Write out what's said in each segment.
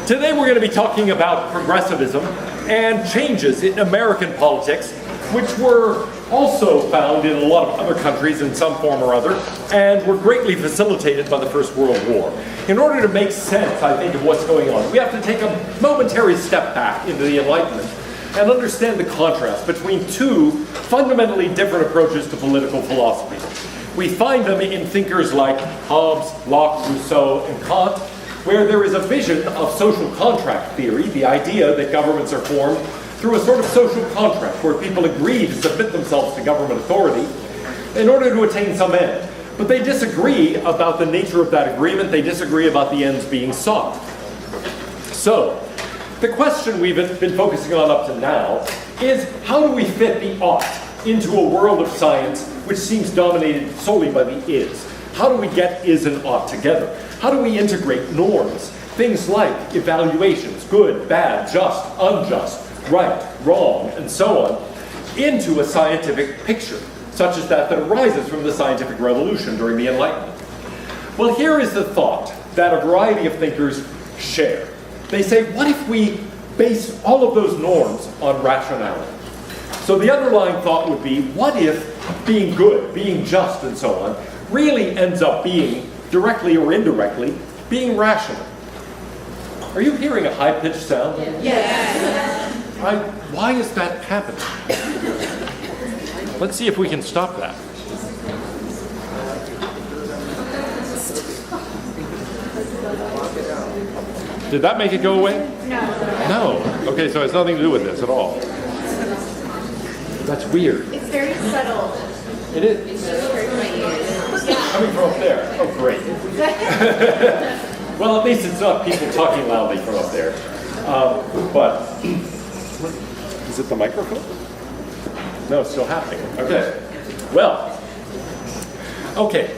Today we're going to be talking about progressivism and changes in American politics, which were also found in a lot of other countries in some form or other, and were greatly facilitated by the First World War. In order to make sense, I think, of what's going on, we have to take a momentary step back into the Enlightenment and understand the contrast between two fundamentally different approaches to political philosophy. We find them in thinkers like Hobbes, Locke, Rousseau, and Kant, where there is a vision of social contract theory, the idea that governments are formed through a sort of social contract where people agree to submit themselves to government authority in order to attain some end. But they disagree about the nature of that agreement. They disagree about the ends being sought. So, the question we've been focusing on up to now is, how do we fit the ought into a world of science which seems dominated solely by the is? How do we get is and ought together? How do we integrate norms, things like evaluations, good, bad, just, unjust, right, wrong, and so on, into a scientific picture, such as that arises from the scientific revolution during the Enlightenment? Well, here is the thought that a variety of thinkers share. They say, what if we base all of those norms on rationality? So the underlying thought would be, what if being good, being just, and so on, really ends up being, directly or indirectly, being rational? Are you hearing a high-pitched sound? Yes. Why is that happening? Let's see if we can stop that. Did that make it go away? No. Okay, so it has nothing to do with this at all. That's weird. It's very subtle. It is. It's just very minute. Coming from up there. Oh, great. Well, at least it's not people talking loudly from up there. But is it the microphone? No, it's still happening. Okay. Well, okay.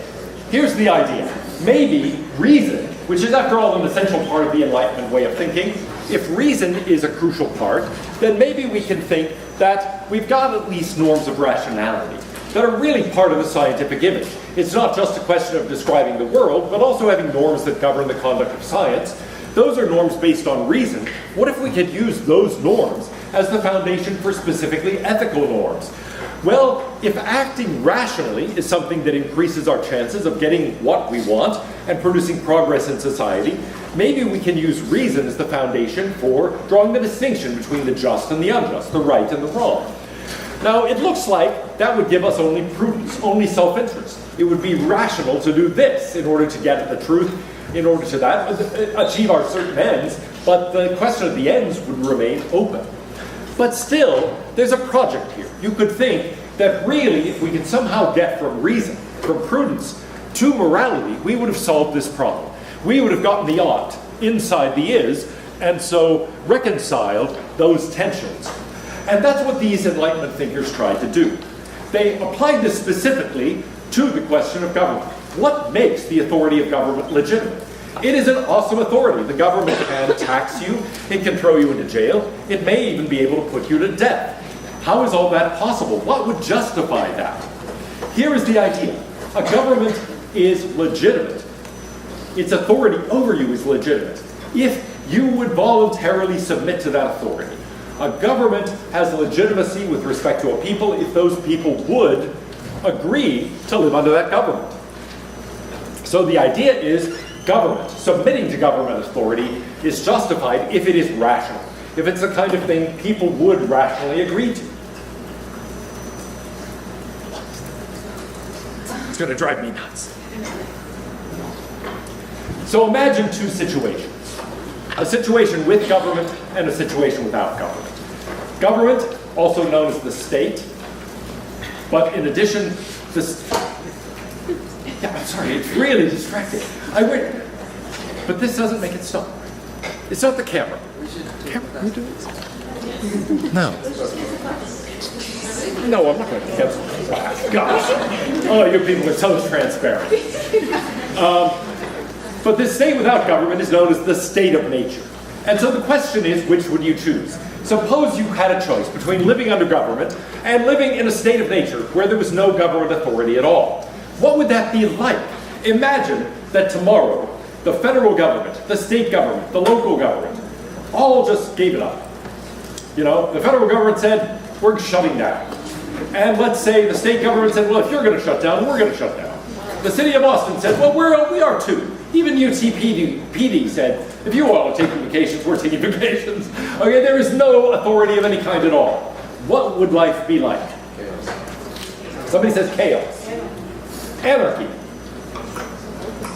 Here's the idea. Maybe reason, which is after all an essential part of the Enlightenment way of thinking, if reason is a crucial part, then maybe we can think that we've got at least norms of rationality that are really part of the scientific image. It's not just a question of describing the world, but also having norms that govern the conduct of science. Those are norms based on reason. What if we could use those norms as the foundation for specifically ethical norms? Well, if acting rationally is something that increases our chances of getting what we want and producing progress in society, maybe we can use reason as the foundation for drawing the distinction between the just and the unjust, the right and the wrong. Now, it looks like that would give us only prudence, only self-interest. It would be rational to do this in order to get at the truth, in order to achieve our certain ends, but the question of the ends would remain open. But still, there's a project here. You could think that really, if we could somehow get from reason, from prudence, to morality, we would have solved this problem. We would have gotten the ought inside the is, and so reconciled those tensions. And that's what these Enlightenment thinkers tried to do. They applied this specifically to the question of government. What makes the authority of government legitimate? It is an awesome authority. The government can tax you, it can throw you into jail, it may even be able to put you to death. How is all that possible? What would justify that? Here is the idea. A government is legitimate. Its authority over you is legitimate if you would voluntarily submit to that authority. A government has legitimacy with respect to a people if those people would agree to live under that government. So the idea is government, submitting to government authority, is justified if it is rational, if it's the kind of thing people would rationally agree to. It's going to drive me nuts. So imagine two situations. A situation with government and a situation without government. Government, also known as the state, but in addition, I'm sorry, it's really distracting. But this doesn't make it stop. It's not the camera. Camera, you do it? No. No, I'm not going to cancel this. Gosh. Oh, you people are so transparent. But this state without government is known as the state of nature. And so the question is, which would you choose? Suppose you had a choice between living under government and living in a state of nature where there was no government authority at all. What would that be like? Imagine that tomorrow the federal government, the state government, the local government, all just gave it up. You know, the federal government said, we're shutting down. And let's say the state government said, well, if you're going to shut down, we're going to shut down. The city of Austin said, well, we are too. Even UTPD said, if you all are taking vacations, we're taking vacations. Okay, there is no authority of any kind at all. What would life be like? Chaos. Somebody says chaos. Anarchy.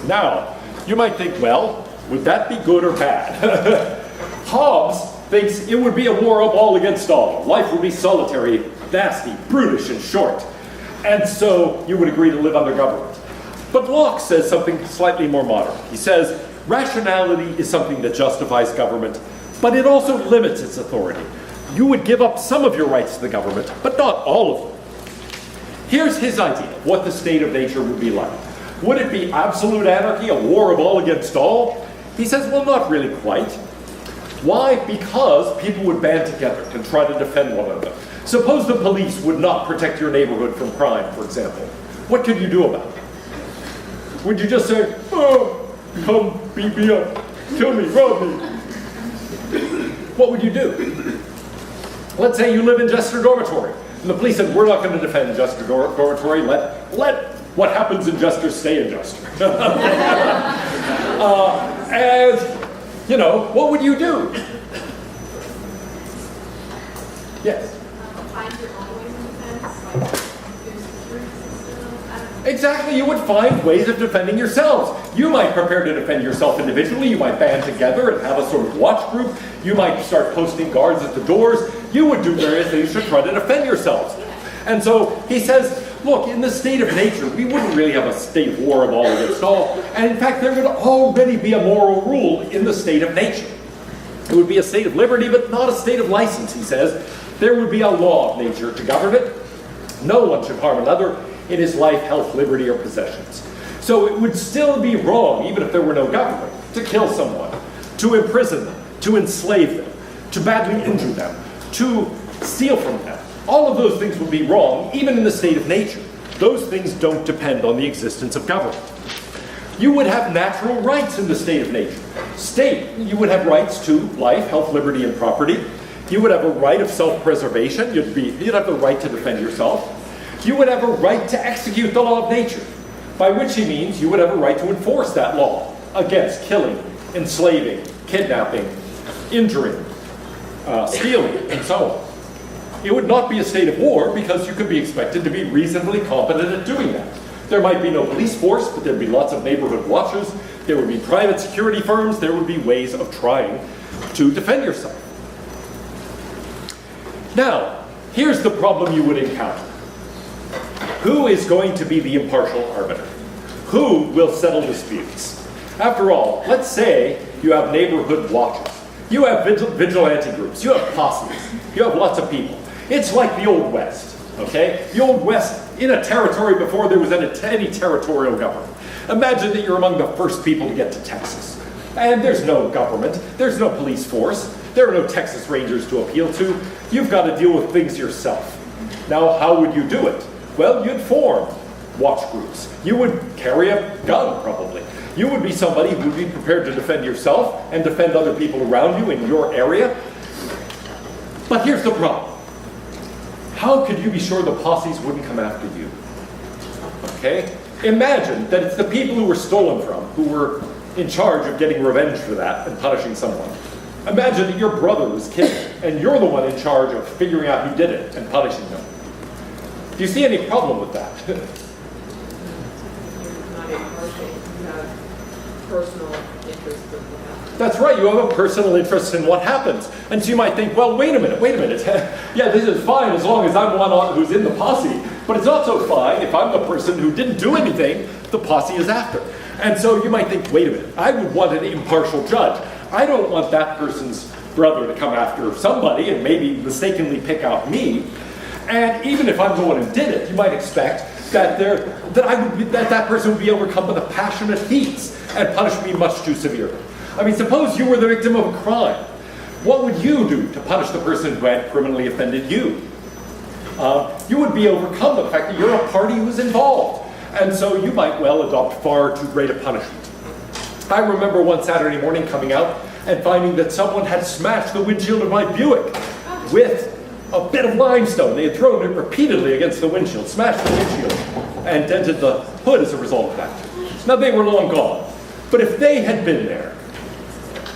Now, you might think, well, would that be good or bad? Hobbes thinks it would be a war of all against all. Life would be solitary, nasty, brutish, and short. And so you would agree to live under government. But Locke says something slightly more modern. He says, rationality is something that justifies government, but it also limits its authority. You would give up some of your rights to the government, but not all of them. Here's his idea of what the state of nature would be like. Would it be absolute anarchy, a war of all against all? He says, well, not really quite. Why? Because people would band together and try to defend one another. Suppose the police would not protect your neighborhood from crime, for example. What could you do about it? Would you just say, oh, come beat me up, kill me, rob me? What would you do? Let's say you live in Jester Dormitory, and the police said, we're not going to defend Jester Dormitory, let what happens in Jester stay in Jester. And, you know, what would you do? Yes? Find your own ways of defense, like there's a security system, I don't know. Exactly, you would find ways of defending yourselves. You might prepare to defend yourself individually, you might band together and have a sort of watch group, you might start posting guards at the doors, you would do various things to try to defend yourselves. And so he says, look, in the state of nature, we wouldn't really have a state war of all against all, and in fact there would already be a moral rule in the state of nature. It would be a state of liberty, but not a state of license, he says. There would be a law of nature to govern it. No one should harm another in his life, health, liberty, or possessions. So it would still be wrong, even if there were no government, to kill someone, to imprison them, to enslave them, to badly injure them, to steal from them. All of those things would be wrong, even in the state of nature. Those things don't depend on the existence of government. You would have natural rights in the state of nature. You would have rights to life, health, liberty, and property. You would have a right of self-preservation. You'd have the right to defend yourself. You would have a right to execute the law of nature, by which he means you would have a right to enforce that law against killing, enslaving, kidnapping, injuring, stealing, and so on. It would not be a state of war because you could be expected to be reasonably competent at doing that. There might be no police force, but there'd be lots of neighborhood watches. There would be private security firms. There would be ways of trying to defend yourself. Now, here's the problem you would encounter. Who is going to be the impartial arbiter? Who will settle disputes? After all, let's say you have neighborhood watches. You have vigilante groups. You have posses. You have lots of people. It's like the Old West, okay? The Old West in a territory before there was any territorial government. Imagine that you're among the first people to get to Texas. And there's no government. There's no police force. There are no Texas Rangers to appeal to. You've got to deal with things yourself. Now, how would you do it? Well, you'd form watch groups. You would carry a gun, probably. You would be somebody who would be prepared to defend yourself and defend other people around you in your area. But here's the problem. How could you be sure the posses wouldn't come after you? Okay? Imagine that it's the people who were stolen from who were in charge of getting revenge for that and punishing someone. Imagine that your brother was killed and you're the one in charge of figuring out who did it and punishing them. Do you see any problem with that? You're not impartial. You have personal interest in what happens. That's right, you have a personal interest in what happens. And so you might think, well, wait a minute. Yeah, this is fine as long as I'm one who's in the posse, but it's not so fine if I'm the person who didn't do anything the posse is after. And so you might think, wait a minute, I would want an impartial judge. I don't want that person's brother to come after somebody and maybe mistakenly pick out me. And even if I'm the one who did it, you might expect that that person would be overcome with a passionate heat and punish me much too severely. I mean, suppose you were the victim of a crime. What would you do to punish the person who had criminally offended you? You would be overcome with the fact that you're a party who's involved. And so you might well adopt far too great a punishment. I remember one Saturday morning coming out and finding that someone had smashed the windshield of my Buick with a bit of limestone. They had thrown it repeatedly against the windshield, smashed the windshield, and dented the hood as a result of that. Now, they were long gone, but if they had been there,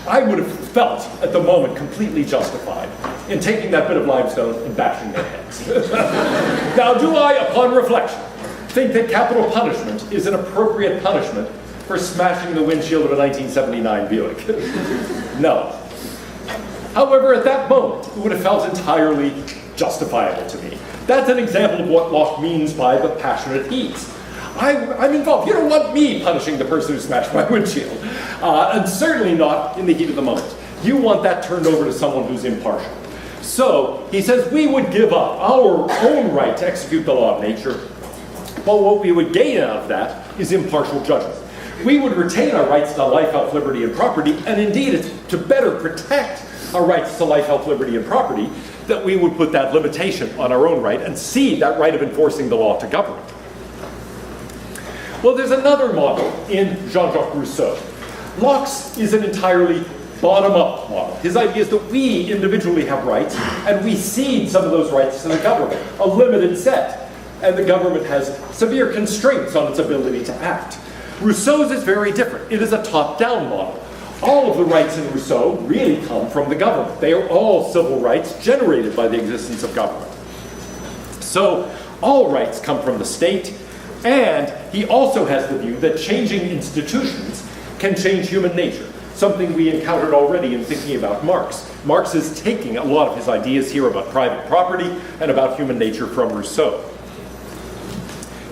I would have felt at the moment completely justified in taking that bit of limestone and bashing their heads. Now, do I, upon reflection, think that capital punishment is an appropriate punishment for smashing the windshield of a 1979 Buick? No. However, at that moment, it would have felt entirely justifiable to me. That's an example of what Locke means by the passionate heat. I'm involved. You don't want me punishing the person who smashed my windshield. And certainly not in the heat of the moment. You want that turned over to someone who's impartial. So, he says we would give up our own right to execute the law of nature, but what we would gain out of that is impartial judgment. We would retain our rights to life, health, liberty, and property, and indeed, it's to better protect our rights to life, health, liberty, and property that we would put that limitation on our own right and cede that right of enforcing the law to government. Well, there's another model in Jean-Jacques Rousseau. Locke's is an entirely bottom-up model. His idea is that we individually have rights, and we cede some of those rights to the government, a limited set, and the government has severe constraints on its ability to act. Rousseau's is very different. It is a top-down model. All of the rights in Rousseau really come from the government. They are all civil rights generated by the existence of government. So all rights come from the state, and he also has the view that changing institutions can change human nature, something we encountered already in thinking about Marx. Marx is taking a lot of his ideas here about private property and about human nature from Rousseau.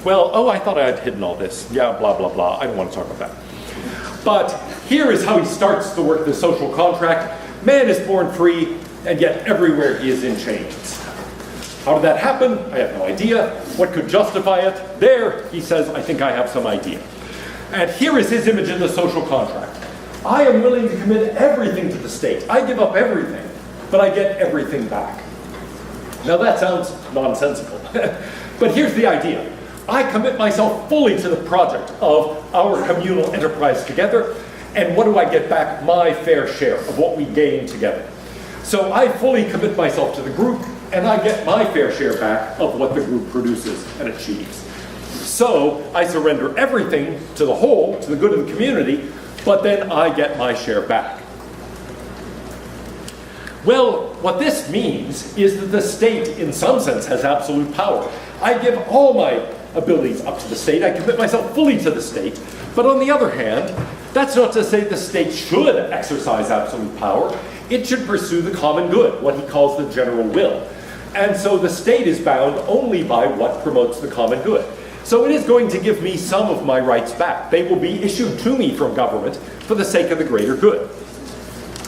Well, I thought I had hidden all this. Yeah, blah, blah, blah. I don't want to talk about that. But here is how he starts to work the social contract. Man is born free, and yet everywhere he is in chains. How did that happen? I have no idea. What could justify it? There, he says, I think I have some idea. And here is his image in the social contract. I am willing to commit everything to the state. I give up everything, but I get everything back. Now that sounds nonsensical, but here's the idea. I commit myself fully to the project of our communal enterprise together, and what do I get back? My fair share of what we gain together. So I fully commit myself to the group, and I get my fair share back of what the group produces and achieves. So I surrender everything to the whole, to the good of the community, but then I get my share back. Well, what this means is that the state, in some sense, has absolute power. I give all my abilities up to the state. I commit myself fully to the state. But on the other hand, that's not to say the state should exercise absolute power. It should pursue the common good, what he calls the general will. And so the state is bound only by what promotes the common good. So it is going to give me some of my rights back. They will be issued to me from government for the sake of the greater good.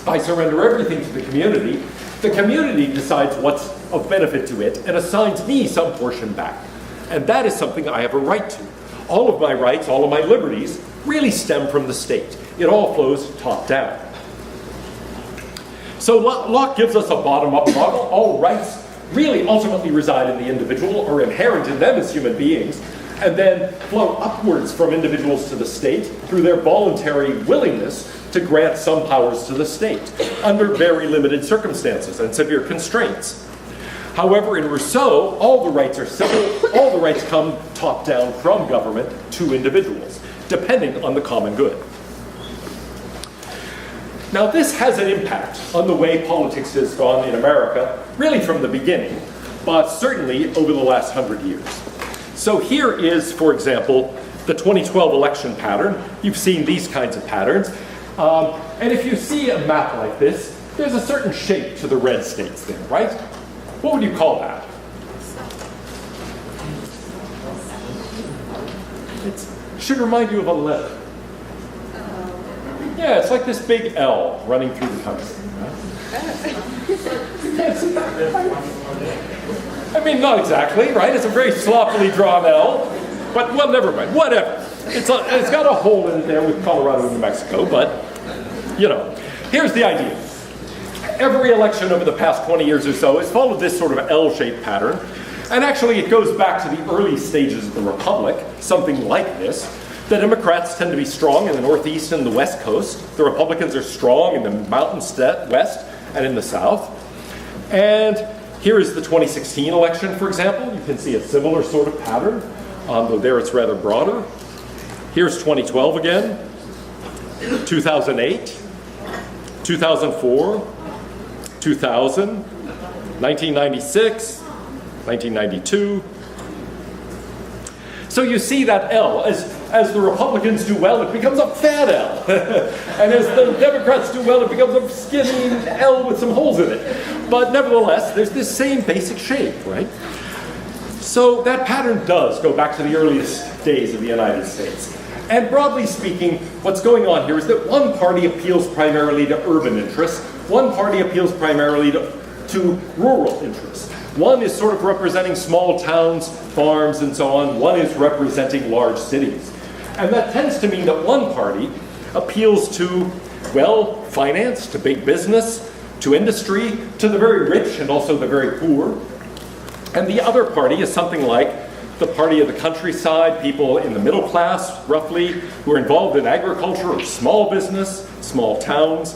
I surrender everything to the community decides what's of benefit to it and assigns me some portion back. And that is something I have a right to. All of my rights, all of my liberties, really stem from the state. It all flows top down. So Locke gives us a bottom-up model. All rights really ultimately reside in the individual or inherent in them as human beings, and then flow upwards from individuals to the state through their voluntary willingness to grant some powers to the state under very limited circumstances and severe constraints. However, in Rousseau, all the rights are civil, all the rights come top down from government to individuals, depending on the common good. Now this has an impact on the way politics has gone in America, really from the beginning, but certainly over the last 100 years. So here is, for example, the 2012 election pattern. You've seen these kinds of patterns. And if you see a map like this, there's a certain shape to the red states there, right? What would you call that? It should remind you of a letter. Yeah, it's like this big L running through the country. I mean, not exactly, right? It's a very sloppily drawn L, but well, never mind. Whatever. It's got a hole in it there with Colorado and New Mexico, but you know, here's the idea. Every election over the past 20 years or so has followed this sort of L-shaped pattern, and actually it goes back to the early stages of the Republic, something like this. The Democrats tend to be strong in the Northeast and the West Coast. The Republicans are strong in the Mountain West and in the South. And here is the 2016 election, for example. You can see a similar sort of pattern, though there it's rather broader. Here's 2012 again, 2008, 2004, 2000, 1996, 1992. So you see that L, as the Republicans do well, it becomes a fat L. And as the Democrats do well, it becomes a skinny L with some holes in it. But nevertheless, there's this same basic shape, right? So that pattern does go back to the earliest days of the United States. And broadly speaking, what's going on here is that one party appeals primarily to urban interests, one party appeals primarily to rural interests. One is sort of representing small towns, farms, and so on. One is representing large cities. And that tends to mean that one party appeals to, well, finance, to big business, to industry, to the very rich and also the very poor. And the other party is something like the party of the countryside, people in the middle class, roughly, who are involved in agriculture or small business, small towns.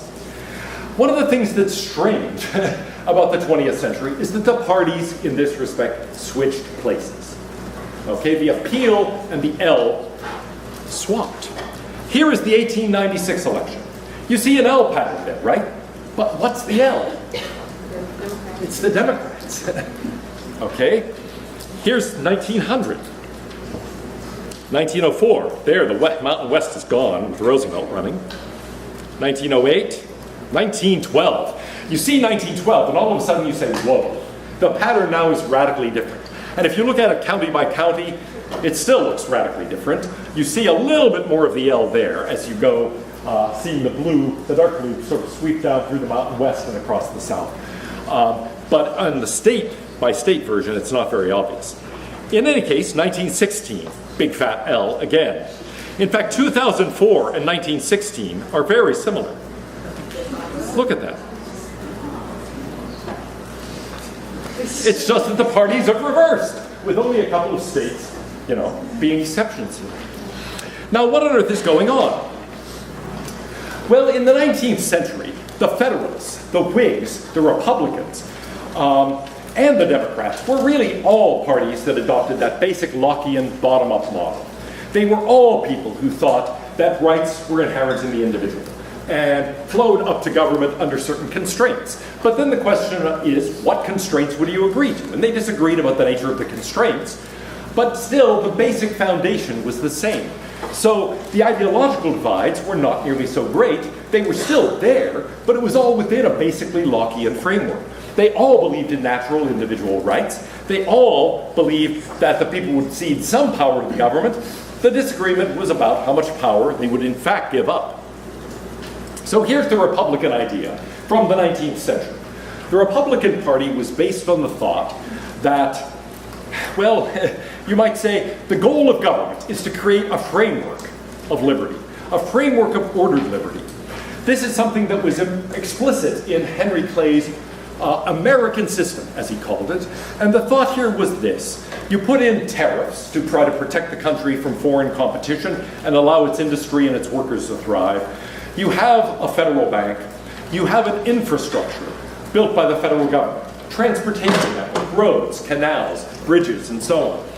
One of the things that's strange about the 20th century is that the parties, in this respect, switched places. Okay, the appeal and the L swapped. Here is the 1896 election. You see an L pattern there, right? But what's the L? It's the Democrats. Okay, here's 1900. 1904, there, the Mountain West is gone with Roosevelt running. 1908, 1912. You see 1912, and all of a sudden you say, whoa, the pattern now is radically different. And if you look at it county by county, it still looks radically different. You see a little bit more of the L there as you go, seeing the blue, the dark blue, sort of sweep down through the Mountain West and across the South. But on the state by state version, it's not very obvious. In any case, 1916, big fat L again. In fact, 2004 and 1916 are very similar. Look at that. It's just that the parties have reversed, with only a couple of states, being exceptions here. Now, what on earth is going on? Well, in the 19th century, the Federalists, the Whigs, the Republicans, and the Democrats were really all parties that adopted that basic Lockean bottom-up model. They were all people who thought that rights were inherent in the individual and flowed up to government under certain constraints. But then the question is, what constraints would you agree to? And they disagreed about the nature of the constraints, but still the basic foundation was the same. So the ideological divides were not nearly so great. They were still there, but it was all within a basically Lockean framework. They all believed in natural individual rights. They all believed that the people would cede some power to the government. The disagreement was about how much power they would in fact give up. So here's the Republican idea from the 19th century. The Republican Party was based on the thought that, well, you might say the goal of government is to create a framework of liberty, a framework of ordered liberty. This is something that was explicit in Henry Clay's American system, as he called it. And the thought here was this. You put in tariffs to try to protect the country from foreign competition and allow its industry and its workers to thrive. You have a federal bank. You have an infrastructure built by the federal government. Transportation network, roads, canals, bridges, and so on.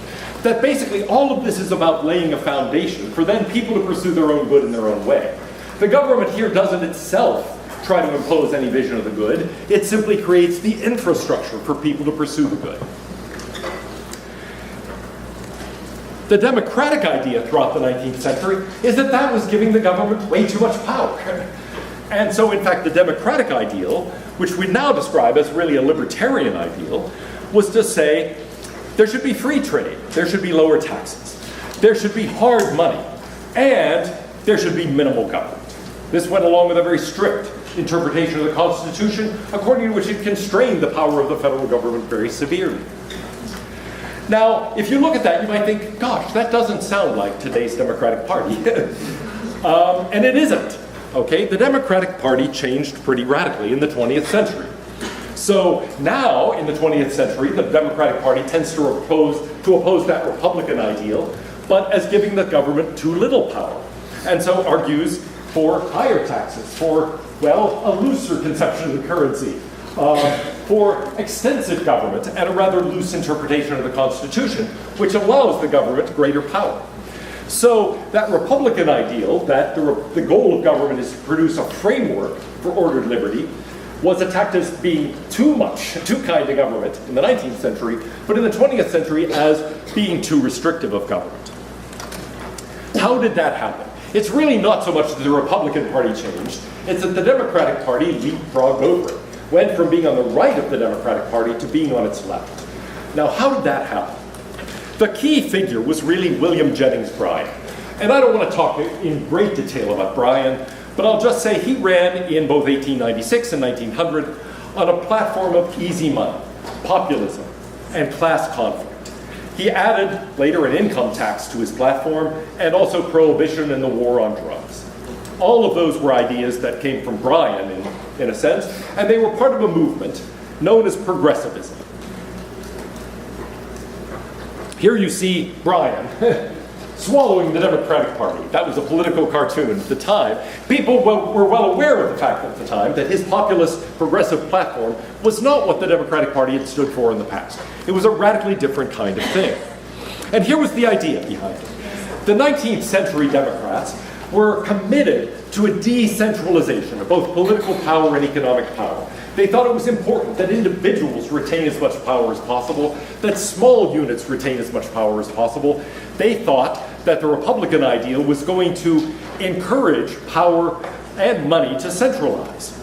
That basically all of this is about laying a foundation for then people to pursue their own good in their own way. The government here doesn't itself try to impose any vision of the good. It simply creates the infrastructure for people to pursue the good. The democratic idea throughout the 19th century is that that was giving the government way too much power. And so, in fact, the democratic ideal, which we now describe as really a libertarian ideal, was to say there should be free trade, there should be lower taxes, there should be hard money, and there should be minimal government. This went along with a very strict interpretation of the Constitution, according to which it constrained the power of the federal government very severely. Now, if you look at that, you might think, gosh, that doesn't sound like today's Democratic Party. And it isn't. Okay, the Democratic Party changed pretty radically in the 20th century. So now, in the 20th century, the Democratic Party tends to oppose that Republican ideal but as giving the government too little power. And so argues for higher taxes, for, well, a looser conception of the currency, for extensive government and a rather loose interpretation of the Constitution, which allows the government greater power. So that Republican ideal, that the goal of government is to produce a framework for ordered liberty, was attacked as being too kind to government in the 19th century, but in the 20th century as being too restrictive of government. How did that happen? It's really not so much that the Republican Party changed, it's that the Democratic Party leapfrogged over it, went from being on the right of the Democratic Party to being on its left. Now, how did that happen? The key figure was really William Jennings Bryan. And I don't want to talk in great detail about Bryan, but I'll just say he ran in both 1896 and 1900 on a platform of easy money, populism, and class conflict. He added later an income tax to his platform and also prohibition and the war on drugs. All of those were ideas that came from Bryan in a sense, and they were part of a movement known as Progressivism. Here you see Bryan swallowing the Democratic Party. That was a political cartoon at the time. People were well aware of the fact at the time that his populist progressive platform was not what the Democratic Party had stood for in the past. It was a radically different kind of thing. And here was the idea behind it. The 19th century Democrats were committed to a decentralization of both political power and economic power. They thought it was important that individuals retain as much power as possible, that small units retain as much power as possible. They thought that the Republican ideal was going to encourage power and money to centralize.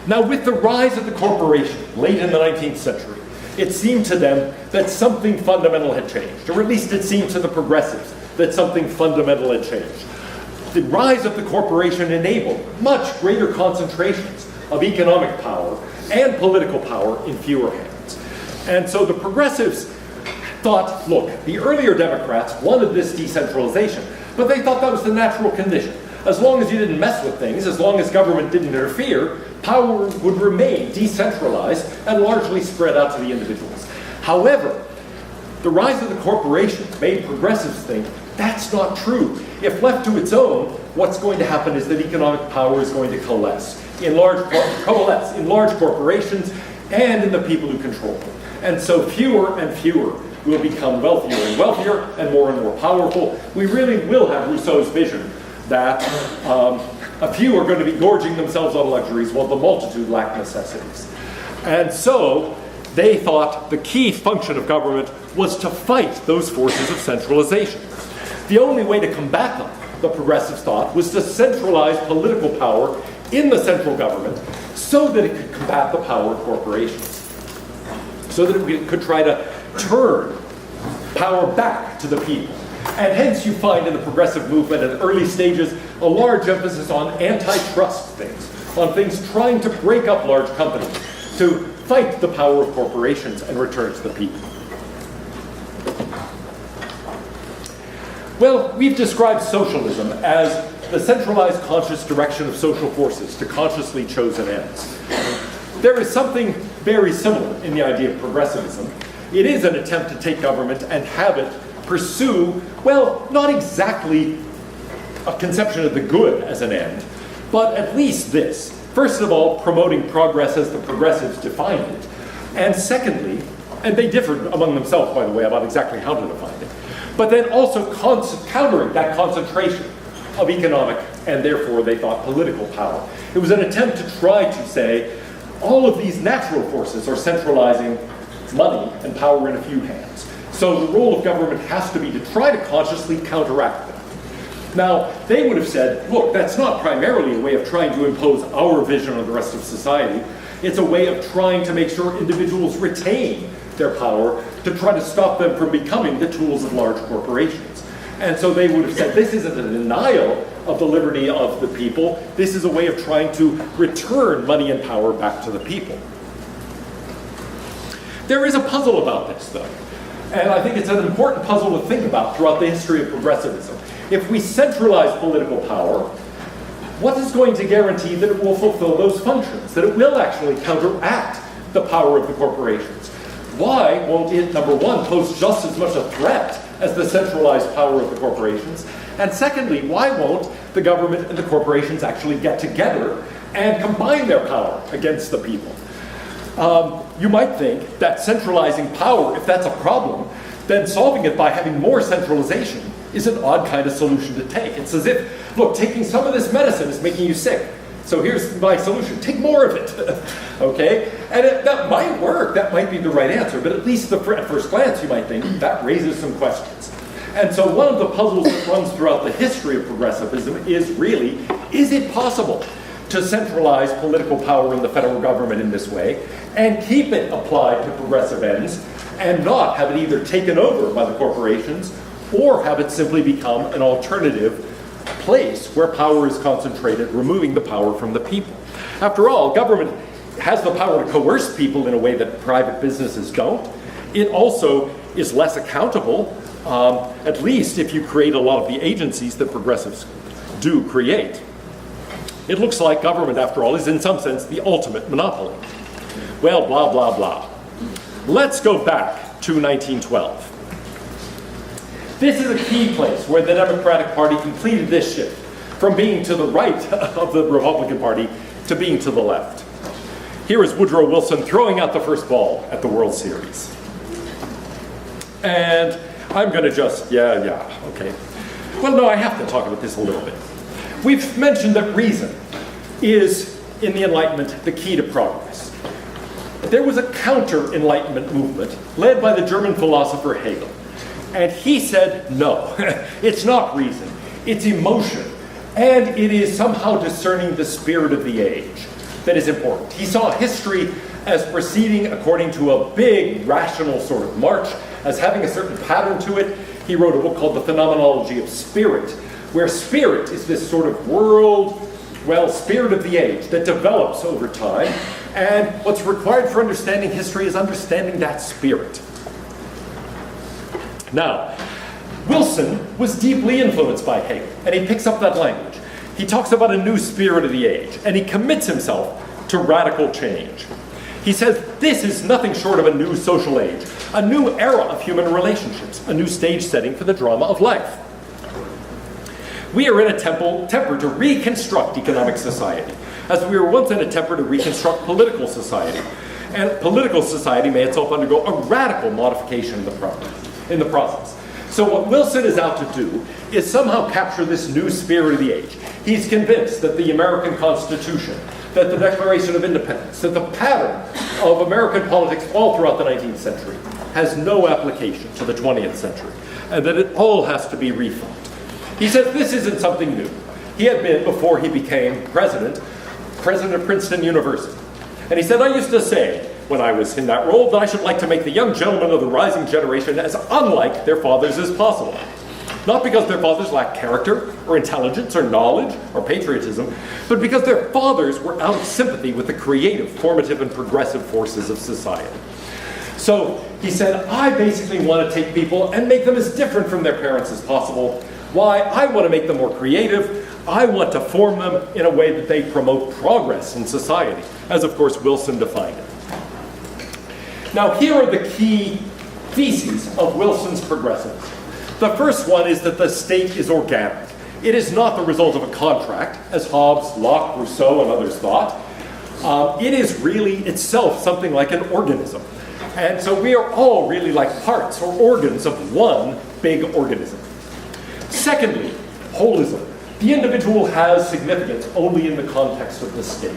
Now, with the rise of the corporation late in the 19th century, it seemed to them that something fundamental had changed, or at least it seemed to the progressives that something fundamental had changed. The rise of the corporation enabled much greater concentrations of economic power and political power in fewer hands. And so the progressives thought, look, the earlier Democrats wanted this decentralization, but they thought that was the natural condition. As long as you didn't mess with things, as long as government didn't interfere, power would remain decentralized and largely spread out to the individuals. However, the rise of the corporation made progressives think that's not true. If left to its own, what's going to happen is that economic power is going to coalesce in large corporations and in the people who control them. And so fewer and fewer will become wealthier and more powerful. We really will have Rousseau's vision that a few are going to be gorging themselves on luxuries while the multitude lack necessities. And so they thought the key function of government was to fight those forces of centralization. The only way to combat them, the progressives thought, was to centralize political power in the central government so that it could combat the power of corporations, so that it could try to turn power back to the people. And hence you find in the progressive movement at early stages a large emphasis on antitrust things, on things trying to break up large companies, to fight the power of corporations and return it to the people. Well, we've described socialism as the centralized conscious direction of social forces to consciously chosen ends. There is something very similar in the idea of progressivism. It is an attempt to take government and have it pursue, well, not exactly a conception of the good as an end, but at least this. First of all, promoting progress as the progressives defined it. And secondly, and they differed among themselves, by the way, about exactly how to define it, but then also countering that concentration of economic and therefore, they thought, political power. It was an attempt to try to say, all of these natural forces are centralizing money and power in a few hands. So the role of government has to be to try to consciously counteract that. Now, they would have said, look, that's not primarily a way of trying to impose our vision of the rest of society. It's a way of trying to make sure individuals retain their power to try to stop them from becoming the tools of large corporations. And so they would have said, this isn't a denial of the liberty of the people. This is a way of trying to return money and power back to the people. There is a puzzle about this, though. And I think it's an important puzzle to think about throughout the history of progressivism. If we centralize political power, what is going to guarantee that it will fulfill those functions, that it will actually counteract the power of the corporations? Why won't it, number one, pose just as much a threat as the centralized power of the corporations? And secondly, why won't the government and the corporations actually get together and combine their power against the people? You might think that centralizing power, if that's a problem, then solving it by having more centralization is an odd kind of solution to take. It's as if, look, taking some of this medicine is making you sick. So here's my solution, take more of it, okay? And that might work, that might be the right answer, but at least at first glance you might think that raises some questions. And so one of the puzzles that runs throughout the history of progressivism is really, is it possible to centralize political power in the federal government in this way and keep it applied to progressive ends and not have it either taken over by the corporations or have it simply become an alternative place where power is concentrated, removing the power from the people. After all, government has the power to coerce people in a way that private businesses don't. It also is less accountable, at least if you create a lot of the agencies that progressives do create. It looks like government, after all, is in some sense the ultimate monopoly. Well, blah, blah, blah. Let's go back to 1912. This is a key place where the Democratic Party completed this shift from being to the right of the Republican Party to being to the left. Here is Woodrow Wilson throwing out the first ball at the World Series. And I'm going to just, okay. Well, no, I have to talk about this a little bit. We've mentioned that reason is, in the Enlightenment, the key to progress. There was a counter-Enlightenment movement led by the German philosopher Hegel. And he said, no, it's not reason, it's emotion. And it is somehow discerning the spirit of the age that is important. He saw history as proceeding according to a big rational sort of march, as having a certain pattern to it. He wrote a book called The Phenomenology of Spirit, where spirit is this sort of spirit of the age that develops over time. And what's required for understanding history is understanding that spirit. Now, Wilson was deeply influenced by Hegel, and he picks up that language. He talks about a new spirit of the age, and he commits himself to radical change. He says this is nothing short of a new social age, a new era of human relationships, a new stage setting for the drama of life. We are in a temper to reconstruct economic society, as we were once in a temper to reconstruct political society. And political society may itself undergo a radical modification in the process. So what Wilson is out to do is somehow capture this new spirit of the age. He's convinced that the American Constitution, that the Declaration of Independence, that the pattern of American politics all throughout the 19th century has no application to the 20th century, and that it all has to be rethought. He says this isn't something new. He had been, before he became president of Princeton University. And he said, I used to say, when I was in that role, that I should like to make the young gentlemen of the rising generation as unlike their fathers as possible. Not because their fathers lacked character, or intelligence, or knowledge, or patriotism, but because their fathers were out of sympathy with the creative, formative, and progressive forces of society. So he said, I basically want to take people and make them as different from their parents as possible. Why? I want to make them more creative. I want to form them in a way that they promote progress in society, as of course Wilson defined it. Now here are the key theses of Wilson's progressivism. The first one is that the state is organic. It is not the result of a contract, as Hobbes, Locke, Rousseau, and others thought. It is really itself something like an organism. And so we are all really like parts or organs of one big organism. Secondly, holism. The individual has significance only in the context of the state.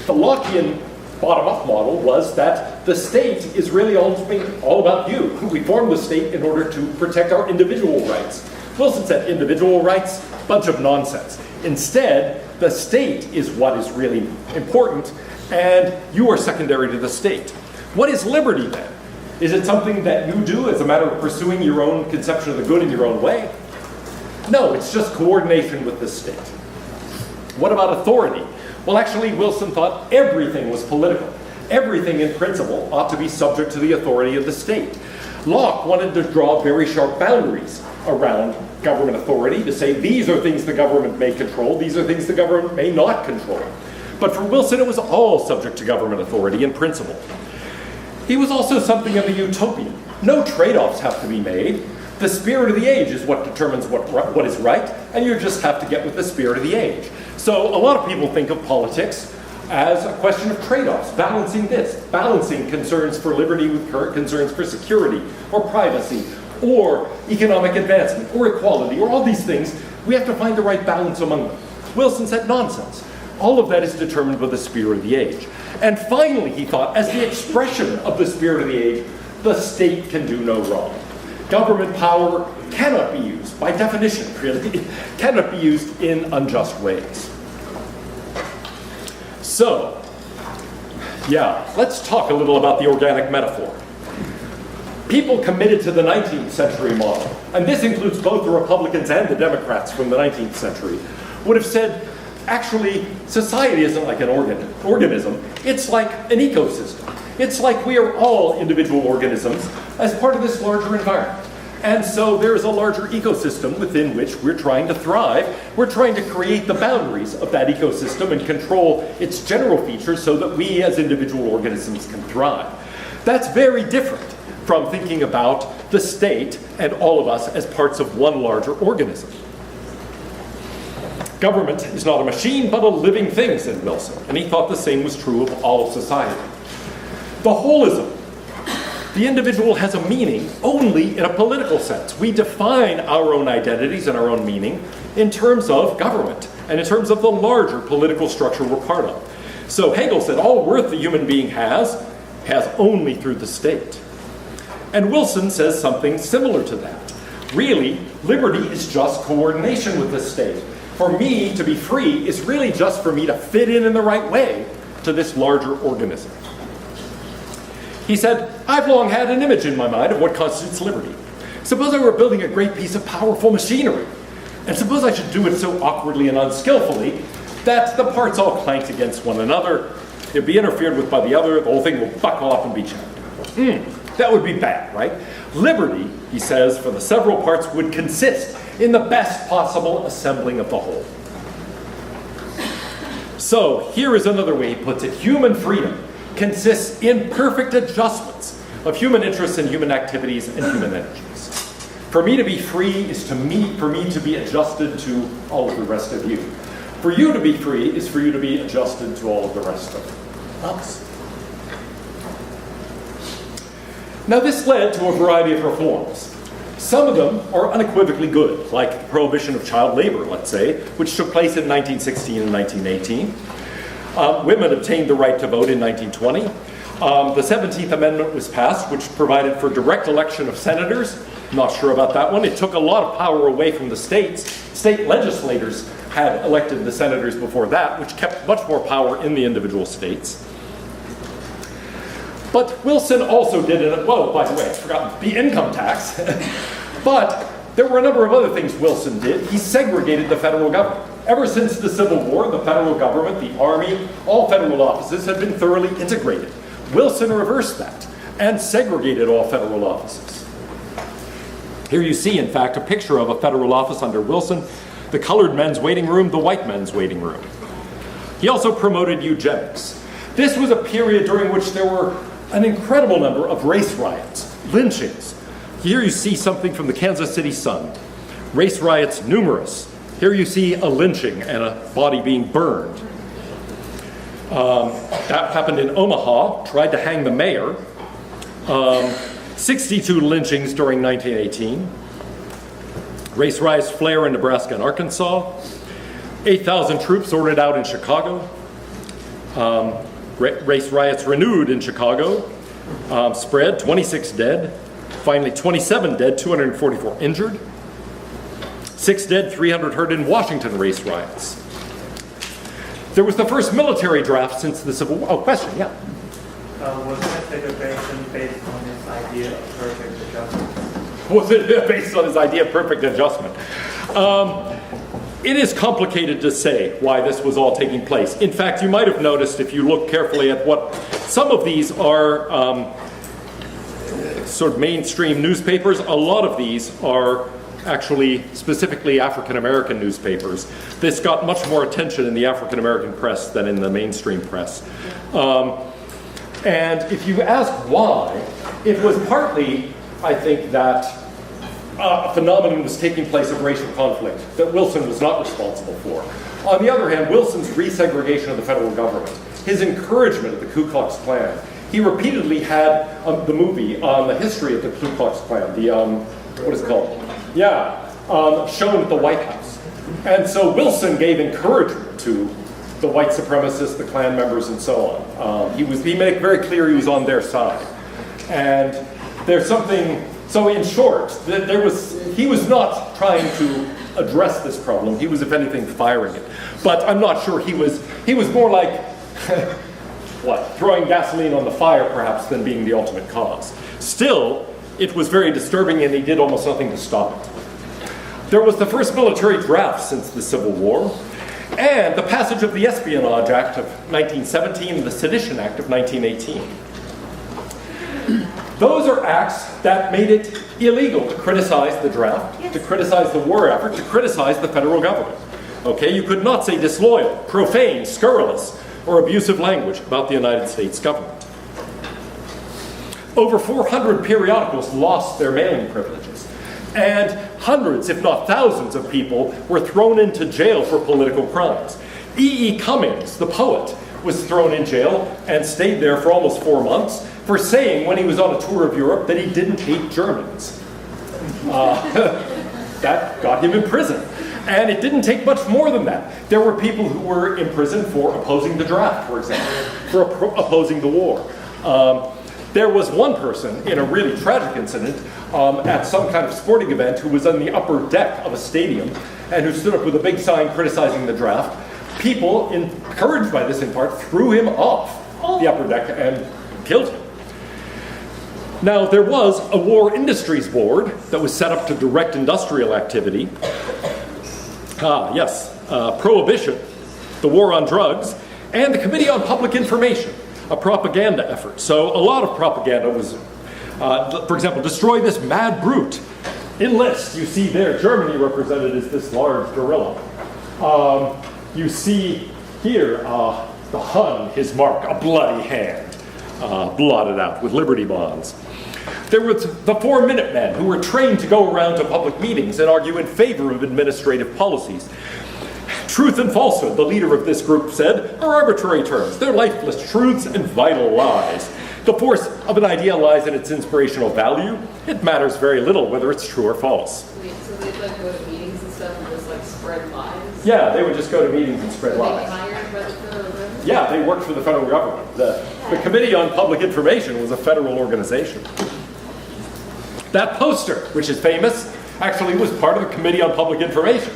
The Lockean bottom-up model was that the state is really all about you. We form the state in order to protect our individual rights. Wilson said individual rights, bunch of nonsense. Instead, the state is what is really important, and you are secondary to the state. What is liberty then? Is it something that you do as a matter of pursuing your own conception of the good in your own way? No, it's just coordination with the state. What about authority? Well, actually, Wilson thought everything was political. Everything in principle ought to be subject to the authority of the state. Locke wanted to draw very sharp boundaries around government authority to say these are things the government may control, these are things the government may not control. But for Wilson, it was all subject to government authority in principle. He was also something of a utopian. No trade-offs have to be made. The spirit of the age is what determines what is right, and you just have to get with the spirit of the age. So a lot of people think of politics as a question of trade-offs, balancing this, balancing concerns for liberty with concerns for security or privacy or economic advancement or equality or all these things. We have to find the right balance among them. Wilson said nonsense. All of that is determined by the spirit of the age. And finally, he thought, as the expression of the spirit of the age, the state can do no wrong. Government power cannot be used, by definition, really, cannot be used in unjust ways. So, yeah, let's talk a little about the organic metaphor. People committed to the 19th century model, and this includes both the Republicans and the Democrats from the 19th century, would have said, actually, society isn't like an organism, it's like an ecosystem. It's like we are all individual organisms as part of this larger environment. And so there is a larger ecosystem within which we're trying to thrive. We're trying to create the boundaries of that ecosystem and control its general features so that we as individual organisms can thrive. That's very different from thinking about the state and all of us as parts of one larger organism. Government is not a machine, but a living thing, said Wilson, and he thought the same was true of all of society. The holism. The individual has a meaning only in a political sense. We define our own identities and our own meaning in terms of government and in terms of the larger political structure we're part of. So Hegel said all worth the human being has only through the state. And Wilson says something similar to that. Really, liberty is just coordination with the state. For me to be free is really just for me to fit in the right way to this larger organism. He said, I've long had an image in my mind of what constitutes liberty. Suppose I were building a great piece of powerful machinery, and suppose I should do it so awkwardly and unskillfully that the parts all clanked against one another, it'd be interfered with by the other, the whole thing will buckle up and be jammed. That would be bad, right? Liberty, he says, for the several parts would consist in the best possible assembling of the whole. So here is another way he puts it. Human freedom consists in perfect adjustments of human interests and human activities and human energies. For me to be free is for me to be adjusted to all of the rest of you. For you to be free is for you to be adjusted to all of the rest of us. Now this led to a variety of reforms. Some of them are unequivocally good, like prohibition of child labor, let's say, which took place in 1916 and 1918. Women obtained the right to vote in 1920. The 17th Amendment was passed, which provided for direct election of senators. Not sure about that one. It took a lot of power away from the states. State legislators had elected the senators before that, which kept much more power in the individual states. But Wilson also did it, well, by the way, I forgot the income tax. But there were a number of other things Wilson did. He segregated the federal government. Ever since the Civil War, the federal government, the Army, all federal offices had been thoroughly integrated. Wilson reversed that and segregated all federal offices. Here you see, in fact, a picture of a federal office under Wilson, the colored men's waiting room, the white men's waiting room. He also promoted eugenics. This was a period during which there were an incredible number of race riots, lynchings. Here you see something from the Kansas City Sun. Race riots numerous. Here you see a lynching and a body being burned. That happened in Omaha, tried to hang the mayor. 62 lynchings during 1918. Race riots flare in Nebraska and Arkansas. 8,000 troops ordered out in Chicago. Race riots renewed in Chicago. Spread, 26 dead. Finally, 27 dead, 244 injured. 6 dead, 300 hurt in Washington race riots. There was the first military draft since the Civil War. Oh, question, yeah. Was that segregation based on this idea of perfect adjustment? Was it based on his idea of perfect adjustment? It is complicated to say why this was all taking place. In fact, you might have noticed if you look carefully at what some of these are sort of mainstream newspapers. A lot of these are actually specifically African American newspapers. This got much more attention in the African American press than in the mainstream press. And if you ask why, it was partly, I think, that a phenomenon was taking place of racial conflict that Wilson was not responsible for. On the other hand, Wilson's resegregation of the federal government, his encouragement of the Ku Klux Klan, he repeatedly had the movie on the history of the Ku Klux Klan, the, what is it called? Yeah, shown at the White House. And so Wilson gave encouragement to the white supremacists, the Klan members, and so on. He made it very clear he was on their side. And there's something, so in short, he was not trying to address this problem. He was, if anything, firing it. But I'm not sure he was more like, what, throwing gasoline on the fire, perhaps, than being the ultimate cause. Still, it was very disturbing, and he did almost nothing to stop it. There was the first military draft since the Civil War, and the passage of the Espionage Act of 1917 and the Sedition Act of 1918. Those are acts that made it illegal to criticize the draft, to criticize the war effort, to criticize the federal government. Okay, you could not say disloyal, profane, scurrilous, or abusive language about the United States government. Over 400 periodicals lost their mailing privileges, and hundreds, if not thousands, of people were thrown into jail for political crimes. E.E. Cummings, the poet, was thrown in jail and stayed there for almost 4 months for saying when he was on a tour of Europe that he didn't hate Germans. That got him in prison. And it didn't take much more than that. There were people who were in prison for opposing the draft, for example, for opposing the war. There was one person in a really tragic incident at some kind of sporting event who was on the upper deck of a stadium and who stood up with a big sign criticizing the draft. People, encouraged by this in part, threw him off the upper deck and killed him. Now, there was a War Industries Board that was set up to direct industrial activity. Prohibition, the war on drugs, and the Committee on Public Information, a propaganda effort. So a lot of propaganda was, for example, destroy this mad brute. Enlist, you see there, Germany represented as this large gorilla. You see here, the Hun, his mark, a bloody hand, blotted out with Liberty bonds. There were the 4 Minutemen who were trained to go around to public meetings and argue in favor of administrative policies. Truth and falsehood, the leader of this group said, are arbitrary terms. They're lifeless truths and vital lies. The force of an idea lies in its inspirational value. It matters very little whether it's true or false. Wait, so they'd like go to meetings and stuff and just like spread lies? Yeah, they would just go to meetings and spread lies. Were they hired by the federal government? Yeah, they worked for the federal government. The Committee on Public Information was a federal organization. That poster, which is famous, actually was part of the Committee on Public Information.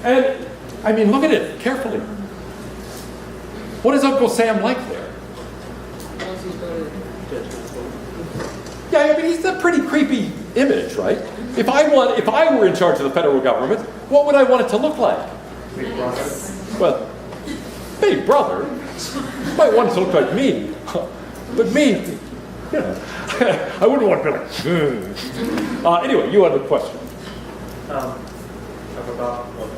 And, I mean, look at it carefully. What is Uncle Sam like there? Yeah, I mean, he's a pretty creepy image, right? If I were in charge of the federal government, what would I want it to look like? Big brother. Well, big brother. Might want it to look like me. But me, you know, I wouldn't want to be like, anyway, you had a question. About what?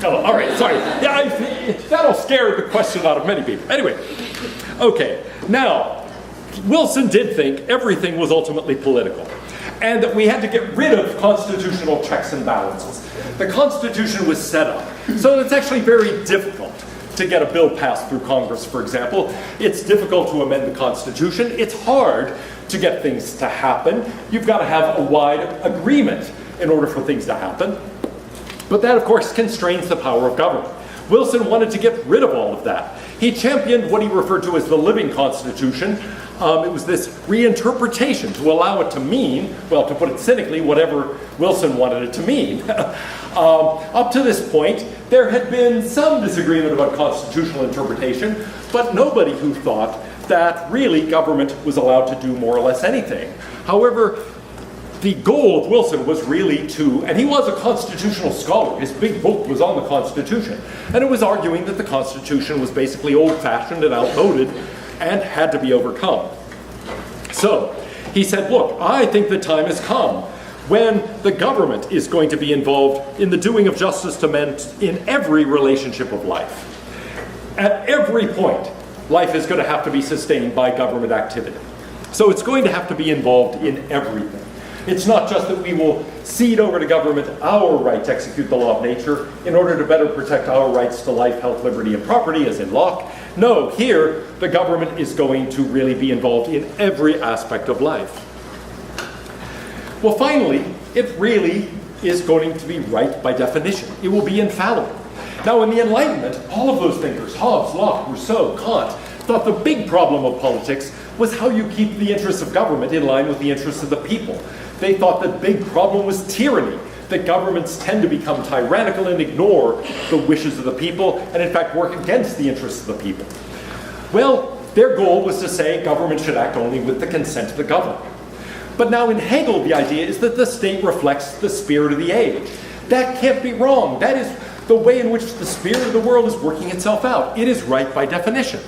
Oh, all right, sorry. Yeah, that'll scare the question out of many people. Anyway, okay, now, Wilson did think everything was ultimately political, and that we had to get rid of constitutional checks and balances. The Constitution was set up, so it's actually very difficult to get a bill passed through Congress, for example. It's difficult to amend the Constitution. It's hard to get things to happen. You've got to have a wide agreement in order for things to happen. But that, of course, constrains the power of government. Wilson wanted to get rid of all of that. He championed what he referred to as the living Constitution. It was this reinterpretation to allow it to mean, well, to put it cynically, whatever Wilson wanted it to mean. Up to this point, there had been some disagreement about constitutional interpretation, but nobody who thought that really government was allowed to do more or less anything. However, the goal of Wilson was really to, and he was a constitutional scholar, his big book was on the Constitution, and it was arguing that the Constitution was basically old-fashioned and outmoded and had to be overcome. So, he said, look, I think the time has come when the government is going to be involved in the doing of justice to men in every relationship of life. At every point, life is going to have to be sustained by government activity. So it's going to have to be involved in everything. It's not just that we will cede over to government our right to execute the law of nature in order to better protect our rights to life, health, liberty, and property, as in Locke. No, here the government is going to really be involved in every aspect of life. Well, finally, it really is going to be right by definition. It will be infallible. Now, in the Enlightenment, all of those thinkers, Hobbes, Locke, Rousseau, Kant, thought the big problem of politics was how you keep the interests of government in line with the interests of the people. They thought the big problem was tyranny, that governments tend to become tyrannical and ignore the wishes of the people, and in fact work against the interests of the people. Well, their goal was to say government should act only with the consent of the governed. But now in Hegel, the idea is that the state reflects the spirit of the age. That can't be wrong. That is the way in which the spirit of the world is working itself out. It is right by definition.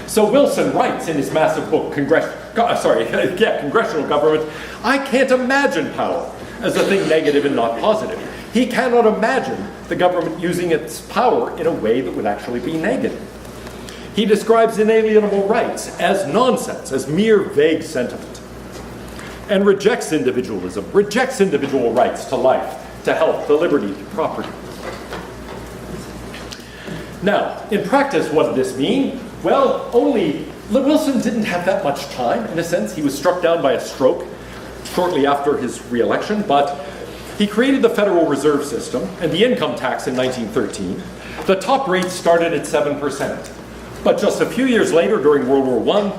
So Wilson writes in his massive book, Congressional Government, I can't imagine power as a thing negative and not positive. He cannot imagine the government using its power in a way that would actually be negative. He describes inalienable rights as nonsense, as mere vague sentiment, and rejects individualism, rejects individual rights to life, to health, to liberty, to property. Now, in practice, what did this mean? Well, Wilson didn't have that much time, in a sense. He was struck down by a stroke shortly after his re-election, but he created the Federal Reserve System and the income tax in 1913. The top rate started at 7%, but just a few years later, during World War I,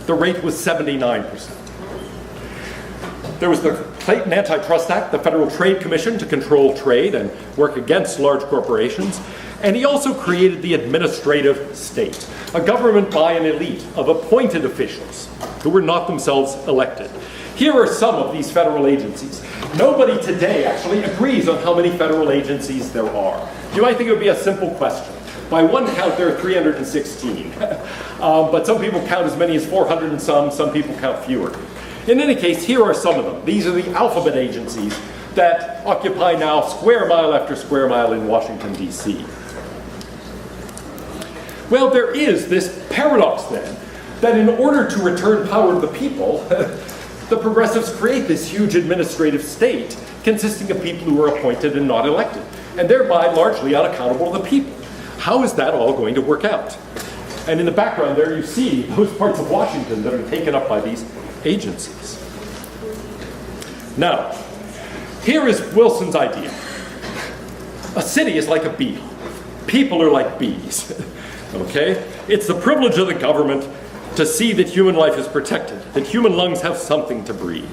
the rate was 79%. There was the Clayton Antitrust Act, the Federal Trade Commission to control trade and work against large corporations. And he also created the administrative state, a government by an elite of appointed officials who were not themselves elected. Here are some of these federal agencies. Nobody today actually agrees on how many federal agencies there are. You might think it would be a simple question. By one count, there are 316. But some people count as many as 400 and some people count fewer. In any case, here are some of them. These are the alphabet agencies that occupy now square mile after square mile in Washington, D.C. Well, there is this paradox then, that in order to return power to the people, the progressives create this huge administrative state consisting of people who are appointed and not elected, and thereby largely unaccountable to the people. How is that all going to work out? And in the background there you see those parts of Washington that are taken up by these agencies. Now, here is Wilson's idea. A city is like a beehive. People are like bees. Okay? It's the privilege of the government to see that human life is protected, that human lungs have something to breathe.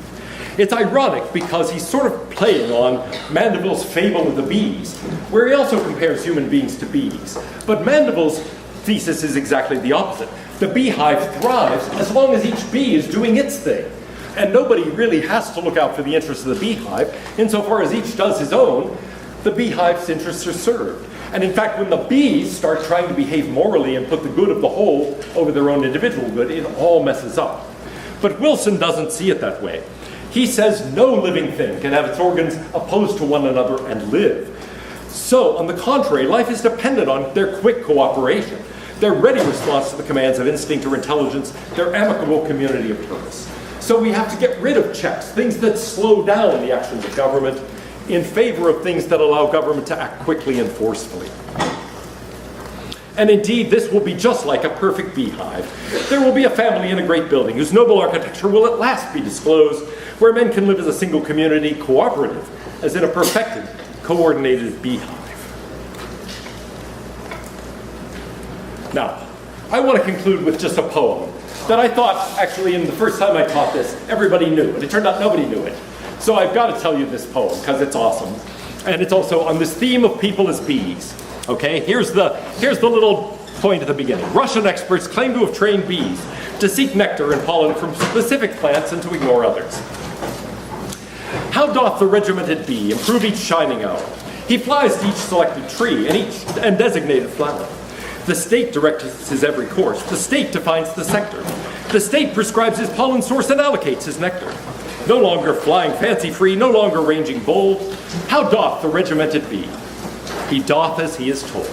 It's ironic because he's sort of playing on Mandeville's fable of the bees, where he also compares human beings to bees. But Mandeville's thesis is exactly the opposite. The beehive thrives as long as each bee is doing its thing. And nobody really has to look out for the interests of the beehive. Insofar as each does his own, the beehive's interests are served. And in fact, when the bees start trying to behave morally and put the good of the whole over their own individual good, it all messes up. But Wilson doesn't see it that way. He says no living thing can have its organs opposed to one another and live. So, on the contrary, life is dependent on their quick cooperation, their ready response to the commands of instinct or intelligence, their amicable community of purpose. So we have to get rid of checks, things that slow down the actions of government, in favor of things that allow government to act quickly and forcefully. And indeed, this will be just like a perfect beehive. There will be a family in a great building whose noble architecture will at last be disclosed, where men can live as a single community, cooperative, as in a perfected, coordinated beehive. Now, I want to conclude with just a poem that I thought, actually, in the first time I taught this, everybody knew, but it turned out nobody knew it. So I've got to tell you this poem, because it's awesome. And it's also on this theme of people as bees. Okay, here's the little point at the beginning. Russian experts claim to have trained bees to seek nectar and pollen from specific plants and to ignore others. How doth the regimented bee improve each shining hour? He flies to each selected tree and designated flower. The state directs his every course. The state defines the sector. The state prescribes his pollen source and allocates his nectar. No longer flying fancy-free, no longer ranging bold. How doth the regimented bee? He doth as he is told.